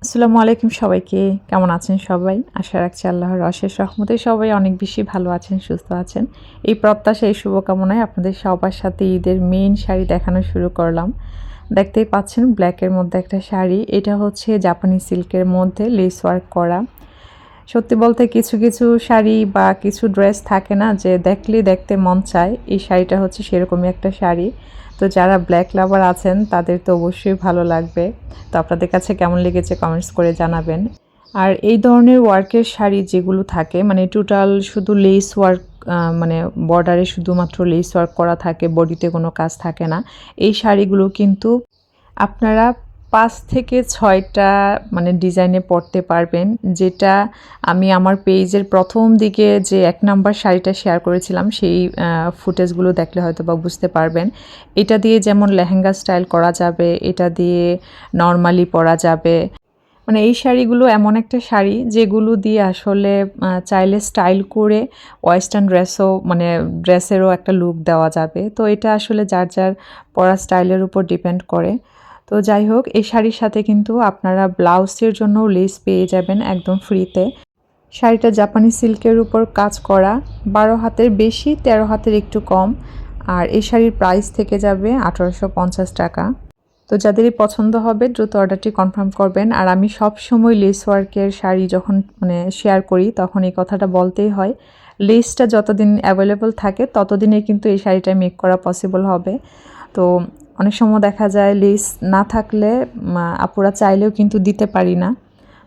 আসসালামু আলাইকুম সবাইকে। কেমন আছেন সবাই? আশা রাখছি আল্লাহর অশেষ রহমতে সবাই অনেক বেশি ভালো আছেন, সুস্থ আছেন। এই প্রত্যাশা, এই শুভকামনায় আপনাদের সবার সাথে ঈদের মেইন শাড়ি দেখানো শুরু করলাম। দেখতেই পাচ্ছেন ব্ল্যাকের মধ্যে একটা শাড়ি। এটা হচ্ছে জাপানি সিল্কের মধ্যে লেস ওয়ার্ক করা। সত্যি বলতে কিছু, কিছু শাড়ি বা কিছু ড্রেস থাকে না যে দেখলেই দেখতে মন চায়। এই শাড়িটা হচ্ছে সেরকমই একটা শাড়ি। তো যারা ব্ল্যাক লাভার আছেন তাদের তো অবশ্যই ভালো লাগবে। তো আপনাদের কাছে কেমন লেগেছে কমেন্টস করে জানাবেন। আর এই ধরনের ওয়ার্কের শাড়ি যেগুলো থাকে মানে টোটাল শুধু লেস ওয়ার্ক, মানে বর্ডারে শুধুমাত্র লেস ওয়ার্ক করা থাকে, বডিতে কোনো কাজ থাকে না। এই শাড়িগুলো কিন্তু আপনারা ৫ থেকে ৬টা মানে ডিজাইনে পরতে পারবেন। যেটা আমি আমার পেজের প্রথম দিকে যে ১ নাম্বার শাড়িটা শেয়ার করেছিলাম সেই ফুটেজগুলো দেখলে হয়তোবা বুঝতে পারবেন। এটা দিয়ে যেমন লেহেঙ্গা স্টাইল করা যাবে, এটা দিয়ে নরমালি পরা যাবে। মানে এই শাড়িগুলো এমন একটা শাড়ি যেগুলো দিয়ে আসলে চাইলে স্টাইল করে ওয়েস্টার্ন ড্রেসও মানে ড্রেসেরও একটা লুক দেওয়া যাবে। তো এটা আসলে যার যার পরা স্টাইলের উপর ডিপেন্ড করে। তো যাই হোক, এই শাড়ির সাথে কিন্তু আপনারা ব্লাউজের জন্যও লেস পেয়ে যাবেন একদম ফ্রিতে। শাড়িটা জাপানি সিল্কের উপর কাজ করা, ১২ হাতের বেশি, ১৩ হাতের একটু কম। আর এই শাড়ির প্রাইস থেকে যাবে ১৮৫০ টাকা। তো যাদেরই পছন্দ হবে দ্রুত অর্ডারটি কনফার্ম করবেন। আর আমি সব সময় লেস ওয়ার্কের শাড়ি যখন মানে শেয়ার করি তখন এই কথাটা বলতেই হয়, লেসটা যতদিন অ্যাভেলেবল থাকে ততদিনে কিন্তু এই শাড়িটা মেক করা পসিবল হবে। তো অনেক সময় দেখা যায় লেস না থাকলে আপুরা চাইলেও কিন্তু দিতে পারি না।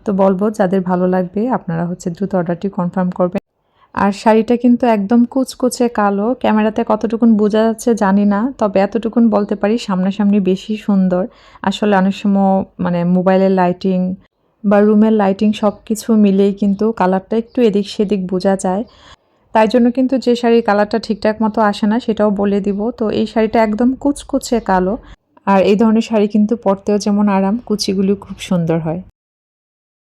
তো বলবো যাদের ভালো লাগবে আপনারা হচ্ছে দ্রুত অর্ডারটি কনফার্ম করবেন। আর শাড়িটা কিন্তু একদম কুচকুচে কালো, ক্যামেরাতে কতটুকুন বোঝা যাচ্ছে জানি না, তবে এতটুকুন বলতে পারি সামনাসামনি বেশি সুন্দর। আসলে অনেক সময় মানে মোবাইলের লাইটিং বা রুমের লাইটিং সব কিছু মিলেই কিন্তু কালারটা একটু এদিক সেদিক বোঝা যায়। তাই জন্য কিন্তু যে শাড়ির কালারটা ঠিকঠাক মতো আসে না সেটাও বলে দিব। তো এই শাড়িটা একদম কুচকুচে কালো। আর এই ধরনের শাড়ি কিন্তু পরতেও যেমন আরাম, কুচিগুলো খুব সুন্দর হয়।